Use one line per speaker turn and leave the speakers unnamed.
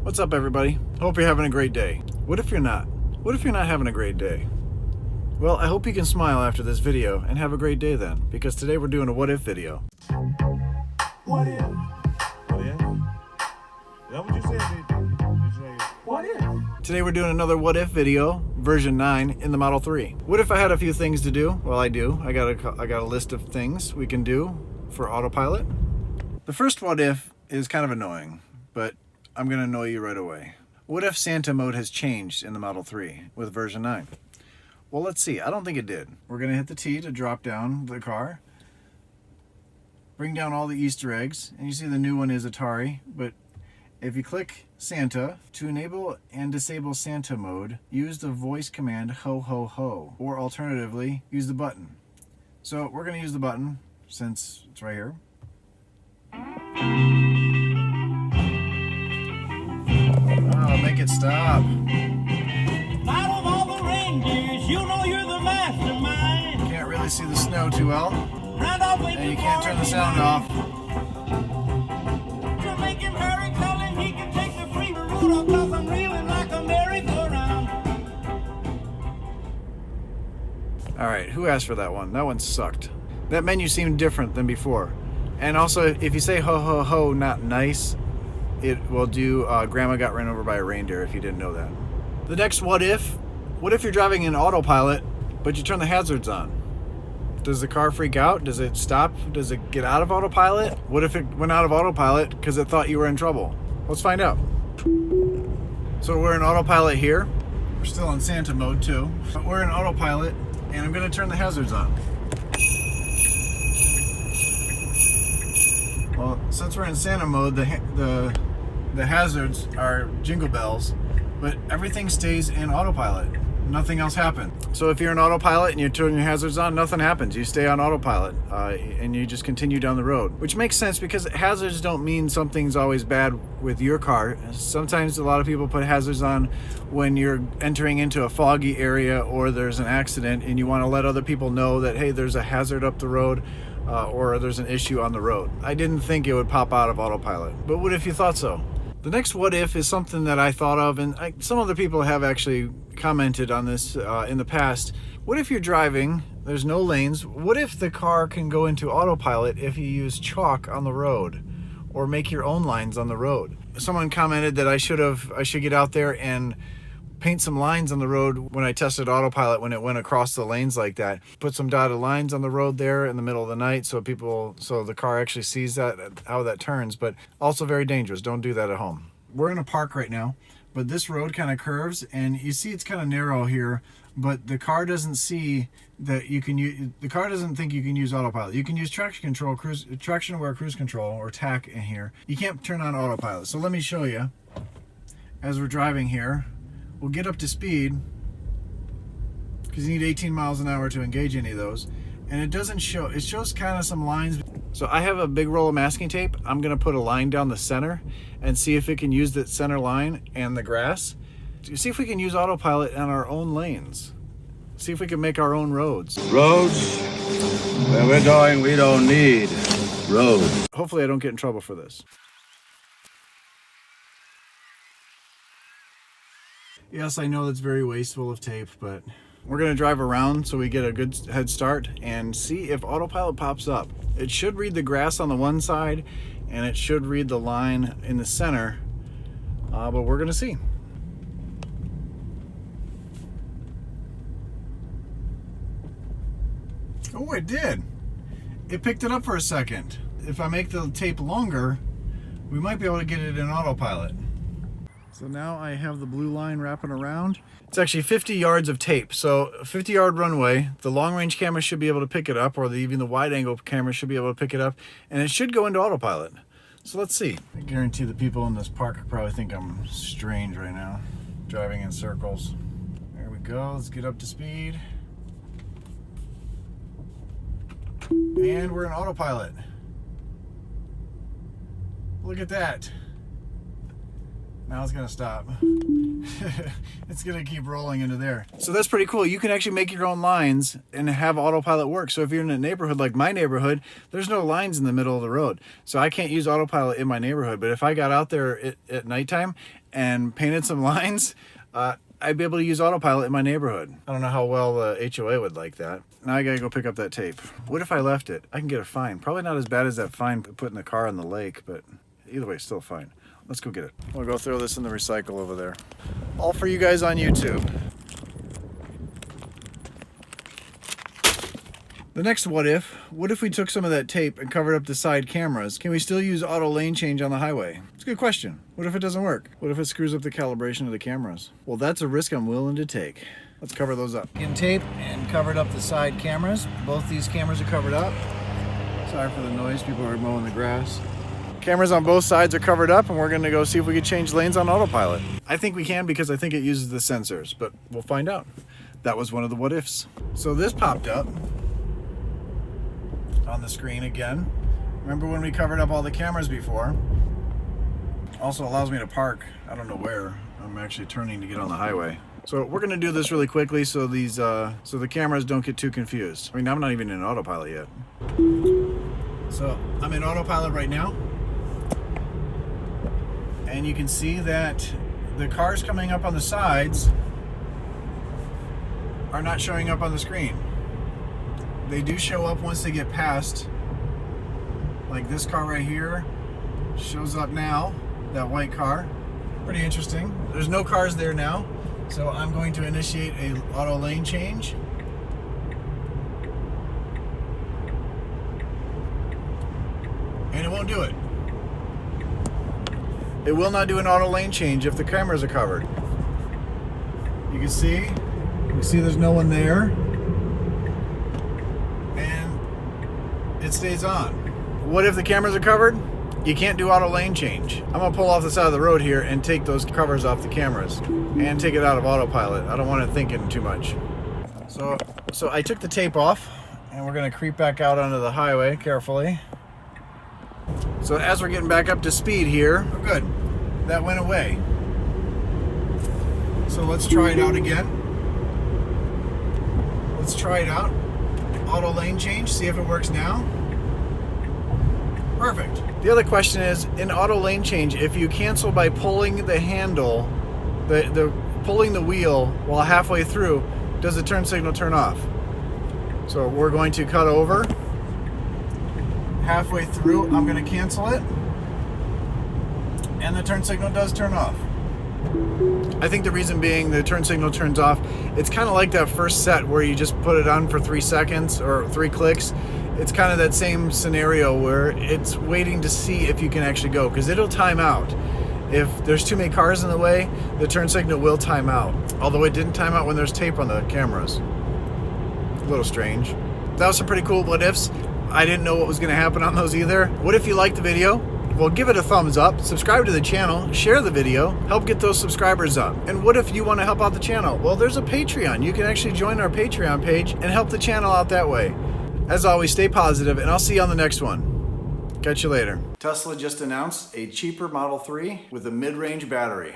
What's up, everybody? Hope you're having a great day. What if you're not? What if you're not having a great day? Well, I hope you can smile after this video and have a great day then, because today we're doing a what if video.
What if? What if? Is that what you said? You say, what if?
Today we're doing another what if video, version 9 in the Model 3. What if I had a few things to do? Well, I do. I got a list of things we can do for Autopilot. The first what if is kind of annoying, but I'm going to annoy you right away. What if Santa mode has changed in the Model 3 with version 9? Well, let's see. I don't think it did. We're going to hit the T to drop down the car. Bring down all the Easter eggs. And you see the new one is Atari. But if you click Santa, to enable and disable Santa mode, use the voice command ho ho ho. Or alternatively, use the button. So we're going to use the button since it's right here. Oh, make it stop.
Out of all the reindeers, you know you're the mastermind.
Can't really see the snow too well. And you can't turn the sound off.
To make him hurry, tell him he can take the free route off, 'cause I'm reeling like a merry-go-round.
Alright, who asked for that one? That one sucked. That menu seemed different than before. And also, if you say ho ho ho, not nice, it will do Grandma got ran over by a reindeer, if you didn't know that. The next what if you're driving in Autopilot, but you turn the hazards on? Does the car freak out? Does it stop? Does it get out of Autopilot? What if it went out of Autopilot because it thought you were in trouble? Let's find out. So we're in Autopilot here. We're still in Santa mode too. But we're in Autopilot, and I'm going to turn the hazards on. Well, since we're in Santa mode, the hazards are jingle bells, but everything stays in Autopilot. Nothing else happens. So if you're in Autopilot and you turn your hazards on, nothing happens. You stay on Autopilot and you just continue down the road, which makes sense because hazards don't mean something's always bad with your car. Sometimes a lot of people put hazards on when you're entering into a foggy area or there's an accident and you want to let other people know that, hey, there's a hazard up the road. Or there's an issue on the road. I didn't think it would pop out of Autopilot, but what if you thought so? The next what if is something that I thought of, and some other people have actually commented on this in the past. What if you're driving, there's no lanes, what if the car can go into Autopilot if you use chalk on the road or make your own lines on the road? Someone commented that I should get out there and paint some lines on the road when I tested Autopilot when it went across the lanes like that. Put some dotted lines on the road there in the middle of the night so the car actually sees that, how that turns, but also very dangerous. Don't do that at home. We're in a park right now, but this road kind of curves and you see it's kind of narrow here, but the car doesn't see that you can use, the car doesn't think you can use Autopilot. You can use traction control, traction aware cruise control or TAC in here. You can't turn on Autopilot. So let me show you as we're driving here. We'll get up to speed because you need 18 miles an hour to engage any of those, and it doesn't show, it shows kind of some lines. So I have a big roll of masking tape. I'm gonna put a line down the center and see if it can use that center line and the grass. See if we can use Autopilot on our own lanes. See if we can make our own roads.
Roads? Where we're going, we don't need roads.
Hopefully I don't get in trouble for this. Yes, I know that's very wasteful of tape, but we're going to drive around so we get a good head start and see if Autopilot pops up. It should read the grass on the one side, and it should read the line in the center, but we're going to see. Oh, it did. It picked it up for a second. If I make the tape longer, we might be able to get it in Autopilot. So now I have the blue line wrapping around. It's actually 50 yards of tape. So a 50-yard runway, the long-range camera should be able to pick it up, or even the wide-angle camera should be able to pick it up, and it should go into Autopilot. So let's see. I guarantee the people in this park probably think I'm strange right now, driving in circles. There we go. Let's get up to speed. And we're in Autopilot. Look at that. Now it's gonna stop. It's gonna keep rolling into there. So that's pretty cool. You can actually make your own lines and have autopilot work. So if you're in a neighborhood like my neighborhood, there's no lines in the middle of the road. So I can't use autopilot in my neighborhood. But if I got out there at nighttime and painted some lines, I'd be able to use autopilot in my neighborhood. I don't know how well the HOA would like that. Now I gotta go pick up that tape. What if I left it? I can get a fine. Probably not as bad as that fine putting the car in the lake, but either way, still fine. Let's go get it. We'll go throw this in the recycle over there. All for you guys on YouTube. The next what if we took some of that tape and covered up the side cameras? Can we still use auto lane change on the highway? It's a good question. What if it doesn't work? What if it screws up the calibration of the cameras? Well, that's a risk I'm willing to take. Let's cover those up. In tape and covered up the side cameras. Both these cameras are covered up. Sorry for the noise, people are mowing the grass. Cameras on both sides are covered up, and we're gonna go see if we can change lanes on autopilot. I think we can because I think it uses the sensors, but we'll find out. That was one of the what ifs. So this popped up on the screen again. Remember when we covered up all the cameras before? Also allows me to park. I don't know where. I'm actually turning to get on the highway. So we're gonna do this really quickly so these so the cameras don't get too confused. I mean, I'm not even in autopilot yet. So I'm in autopilot right now. And you can see that the cars coming up on the sides are not showing up on the screen. They do show up once they get past, like this car right here shows up now, that white car. Pretty interesting. There's no cars there now, so I'm going to initiate a auto lane change. And it won't do it. It will not do an auto lane change if the cameras are covered. You can see there's no one there. And it stays on. What if the cameras are covered? You can't do auto lane change. I'm gonna pull off the side of the road here and take those covers off the cameras and take it out of autopilot. I don't want it thinking too much. So I took the tape off and we're gonna creep back out onto the highway carefully. So as we're getting back up to speed here, oh good, that went away. So let's try it out again. Let's try it out. Auto lane change, see if it works now. Perfect. The other question is, in auto lane change, if you cancel by pulling the handle, pulling the wheel while halfway through, does the turn signal turn off? So we're going to cut over. Halfway through, I'm going to cancel it, and the turn signal does turn off. I think the reason being the turn signal turns off, it's kind of like that first set where you just put it on for 3 seconds or 3 clicks. It's kind of that same scenario where it's waiting to see if you can actually go, because it'll time out. If there's too many cars in the way, the turn signal will time out. Although it didn't time out when there's tape on the cameras. A little strange. That was some pretty cool what ifs. I didn't know what was going to happen on those either. What if you liked the video? Well, give it a thumbs up, subscribe to the channel, share the video, help get those subscribers up. And what if you want to help out the channel? Well, there's a Patreon. You can actually join our Patreon page and help the channel out that way. As always, stay positive, and I'll see you on the next one. Catch you later. Tesla just announced a cheaper Model 3 with a mid-range battery.